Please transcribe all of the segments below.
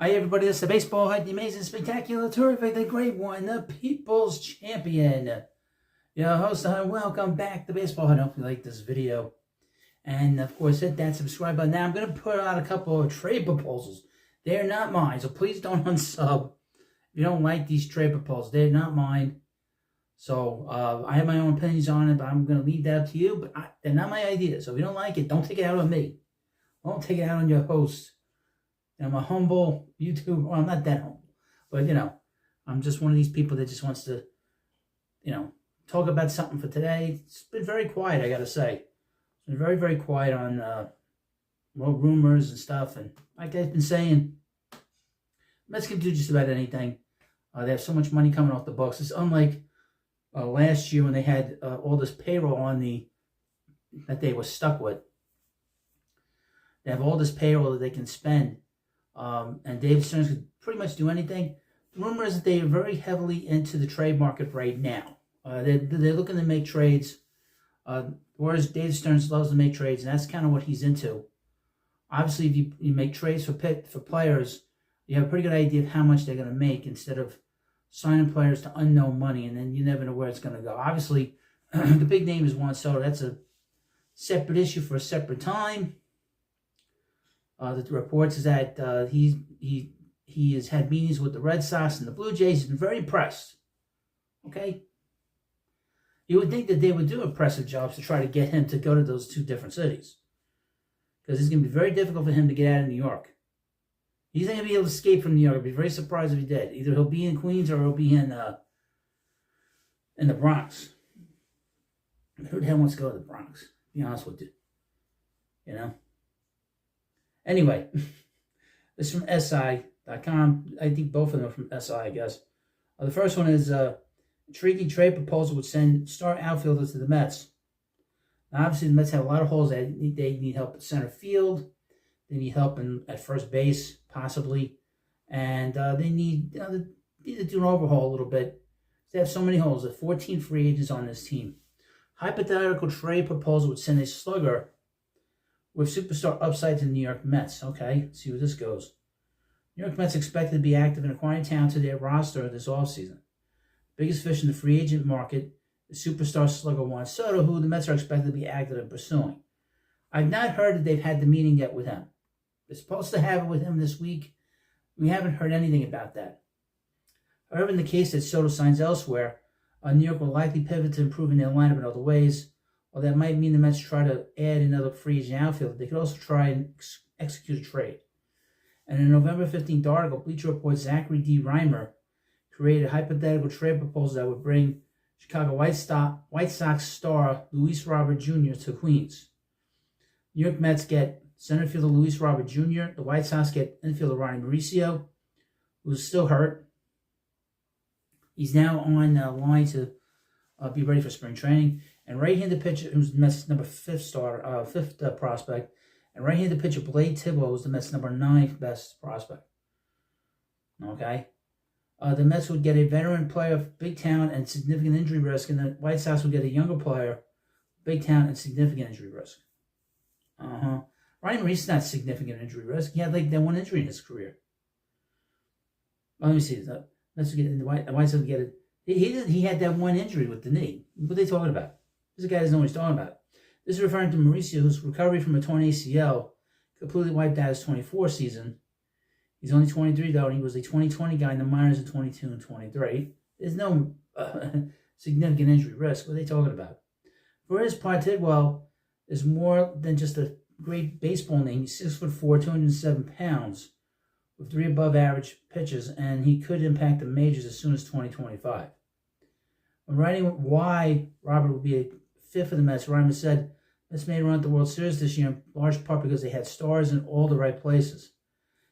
Hi everybody, this is the baseball head, the amazing, spectacular, terrific, the great one, the people's champion. Your host, and welcome back to Baseball Head. I hope you like this video. And of course, hit that subscribe button. Now I'm going to put out a couple of trade proposals. They're not mine, so please don't unsub. If you don't like these trade proposals, they're not mine. So I have my own opinions on it, but I'm going to leave that up to you. But they're not my ideas. So if you don't like it, don't take it out on me. Don't take it out on your host. I'm a humble YouTuber. Well, I'm not that humble. But, I'm just one of these people that just wants to, talk about something for today. It's been very quiet, I got to say. It's been very, very quiet on rumors and stuff. And like I've been saying, Mets can do just about anything. They have so much money coming off the books. It's unlike last year when they had all this payroll that they were stuck with. They have all this payroll that they can spend. And David Stearns could pretty much do anything. The rumor is that they are very heavily into the trade market right now. They're looking to make trades. Whereas David Stearns loves to make trades, and that's kind of what he's into. Obviously, if you make trades for players, you have a pretty good idea of how much they're going to make instead of signing players to unknown money, and then you never know where it's going to go. Obviously, the big name is Juan Soto. That's a separate issue for a separate time. The reports is that he has had meetings with the Red Sox and the Blue Jays. He's been very impressed. Okay? You would think that they would do impressive jobs to try to get him to go to those two different cities. Because it's going to be very difficult for him to get out of New York. He's not going to be able to escape from New York. I'd be very surprised if he did. Either he'll be in Queens or he'll be in the Bronx. Who the hell wants to go to the Bronx? To be honest with you. Anyway, this is from SI.com. I think both of them are from SI, I guess. The first one is intriguing trade proposal would send star outfielders to the Mets. Now, obviously, the Mets have a lot of holes. They need help at center field. They need help at first base, possibly. And they need to do an overhaul a little bit. They have so many holes. There are 14 free agents on this team. Hypothetical trade proposal would send a slugger with superstar upside to the New York Mets. Okay, let's see where this goes. New York Mets expected to be active in acquiring talent to their roster this offseason. Biggest fish in the free agent market is superstar slugger Juan Soto, who the Mets are expected to be active in pursuing. I've not heard that they've had the meeting yet with him. They're supposed to have it with him this week. We haven't heard anything about that. However, in the case that Soto signs elsewhere, New York will likely pivot to improving their lineup in other ways. Well, that might mean the Mets try to add another free agent outfielder. They could also try and execute a trade. And in a November 15th article, Bleacher Report's Zachary D. Reimer created a hypothetical trade proposal that would bring Chicago White Sox star Luis Robert Jr. to Queens. New York Mets get center fielder Luis Robert Jr. The White Sox get infielder Ronnie Mauricio, who's still hurt. He's now on line to be ready for spring training. And right-handed pitcher, who's the Mets' number 5th prospect, and right-handed pitcher Blade Tibbo, who's the Mets' number 9th best prospect. Okay? The Mets would get a veteran player of big talent and significant injury risk, and the White Sox would get a younger player, big talent and significant injury risk. Ryan Maurice's not significant injury risk. He had that one injury in his career. Well, let me see. The White Sox would get it. He had that one injury with the knee. What are they talking about? This guy doesn't know what he's talking about. This is referring to Mauricio, whose recovery from a torn ACL completely wiped out his 24 season. He's only 23, though, and he was a 2020 guy in the minors in 22 and 23. There's no significant injury risk. What are they talking about? For his part, Tidwell is more than just a great baseball name. He's 6'4", 207 pounds, with 3 above-average pitches, and he could impact the majors as soon as 2025. When writing why Robert would be a fit for the Mets, Reimer said, Mets made a run at the World Series this year in large part because they had stars in all the right places.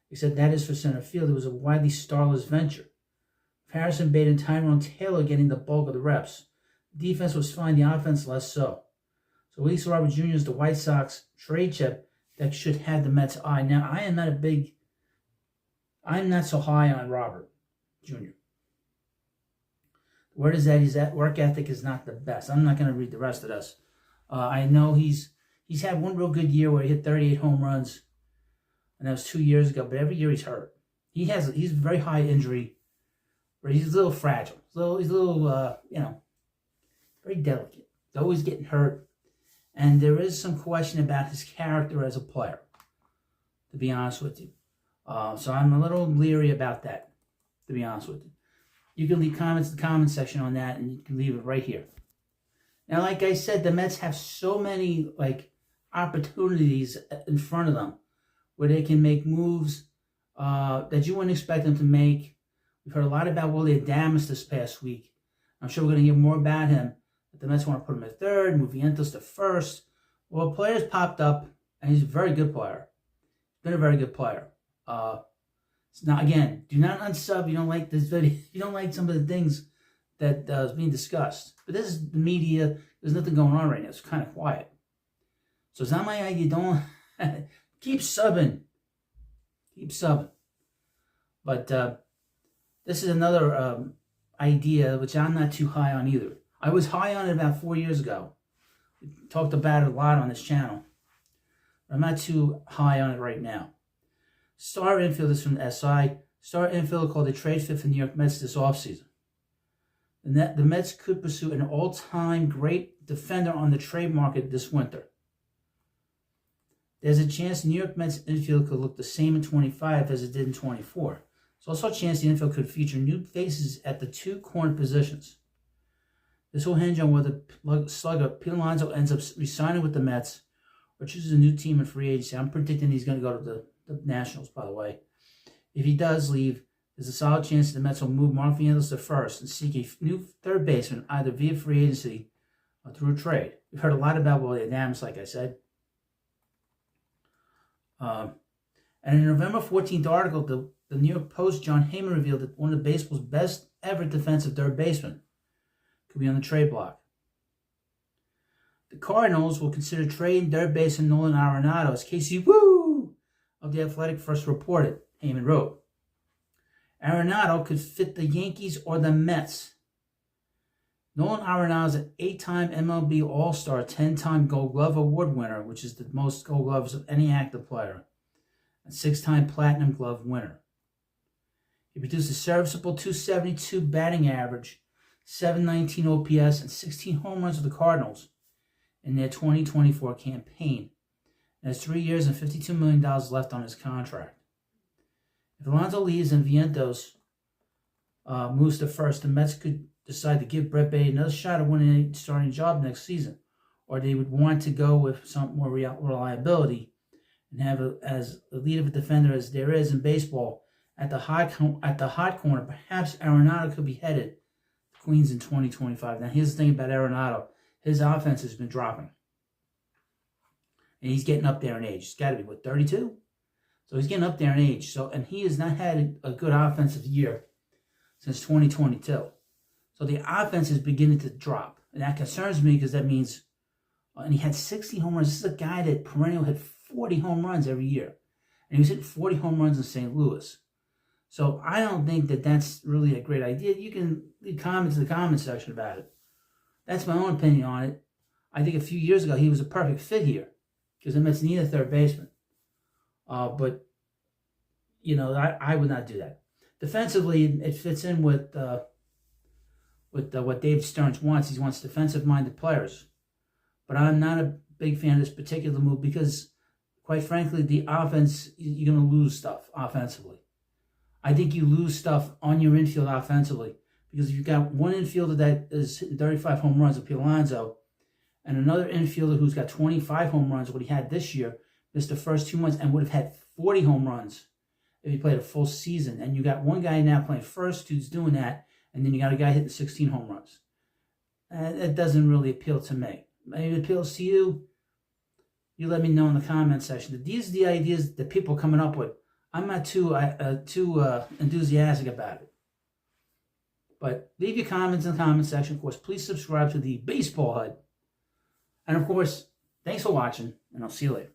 He said that is for center field. It was a widely starless venture. With Harrison Bader and Tyrone Taylor getting the bulk of the reps. The defense was fine, the offense less so. So Luis Robert Jr. is the White Sox trade chip that should have the Mets' eye. Now, I'm not so high on Robert Jr. The word is that his work ethic is not the best. I'm not going to read the rest of this. I know he's had one real good year where he hit 38 home runs, and that was 2 years ago, but every year he's hurt. he's very high injury, but he's a little fragile. He's a little, very delicate. He's always getting hurt. And there is some question about his character as a player, to be honest with you. So I'm a little leery about that, to be honest with you. You can leave comments in the comment section on that, and you can leave it right here. Now, like I said, the Mets have so many opportunities in front of them where they can make moves that you wouldn't expect them to make. We've heard a lot about Willie Adames this past week. I'm sure we're going to hear more about him. But the Mets want to put him at third, move Vientos to first. Well, players popped up, and he's a very good player. He's been a very good player. Now, again, do not unsub. You don't like this video. You don't like some of the things that is being discussed. But this is the media. There's nothing going on right now. It's kind of quiet. So it's not my idea. Don't keep subbing. Keep subbing. But this is another idea which I'm not too high on either. I was high on it about 4 years ago. We talked about it a lot on this channel. I'm not too high on it right now. Star infielders from the SI. Star infielder called a trade fit for New York Mets this offseason. The Mets could pursue an all-time great defender on the trade market this winter. There's a chance the New York Mets infield could look the same in 25 as it did in 24. There's also a chance the infield could feature new faces at the two corner positions. This will hinge on whether slugger Pete Alonso ends up resigning with the Mets or chooses a new team in free agency. I'm predicting he's going to go to the Nationals, by the way. If he does leave, there's a solid chance the Mets will move Mark Vientos to first and seek a new third baseman either via free agency or through a trade. We've heard a lot about Willie Adames, like I said. And in a November 14th article, the New York Post, John Heyman revealed that one of baseball's best ever defensive third basemen could be on the trade block. The Cardinals will consider trading third baseman Nolan Arenado, as Casey Woo of The Athletic first reported, Heyman wrote. Arenado could fit the Yankees or the Mets. Nolan Arenado is an 8-time MLB All-Star, 10-time Gold Glove Award winner, which is the most Gold Gloves of any active player, a 6-time Platinum Glove winner. He produced a serviceable .272 batting average, .719 OPS, and 16 home runs for the Cardinals in their 2024 campaign, and has 3 years and $52 million left on his contract. If Alonso leaves and Vientos moves to first, the Mets could decide to give Brett Baty another shot at winning a starting job next season, or they would want to go with some more reliability and have as elite of a defender as there is in baseball at the hot corner. Perhaps Arenado could be headed to Queens in 2025. Now, here's the thing about Arenado. His offense has been dropping. And he's getting up there in age. He's got to be, 32? So he's getting up there in age. And he has not had a good offensive year since 2022. So the offense is beginning to drop. And that concerns me because that means, and he had 60 home runs. This is a guy that perennial hit 40 home runs every year. And he was hitting 40 home runs in St. Louis. So I don't think that that's really a great idea. You can leave comments in the comment section about it. That's my own opinion on it. I think a few years ago he was a perfect fit here because the Mets need a third baseman. But, I would not do that. Defensively, it fits in with what David Stearns wants. He wants defensive-minded players. But I'm not a big fan of this particular move because, quite frankly, the offense, you're going to lose stuff offensively. I think you lose stuff on your infield offensively because if you've got one infielder that is hitting 35 home runs with Pete Alonso and another infielder who's got 25 home runs, what he had this year, missed the first 2 months and would have had 40 home runs if he played a full season. And you got one guy now playing first who's doing that, and then you got a guy hitting 16 home runs. It doesn't really appeal to me. Maybe it appeals to you. You let me know in the comment section. These are the ideas that people are coming up with. I'm not too enthusiastic about it. But leave your comments in the comment section. Of course, please subscribe to the Baseball Hut. And of course, thanks for watching, and I'll see you later.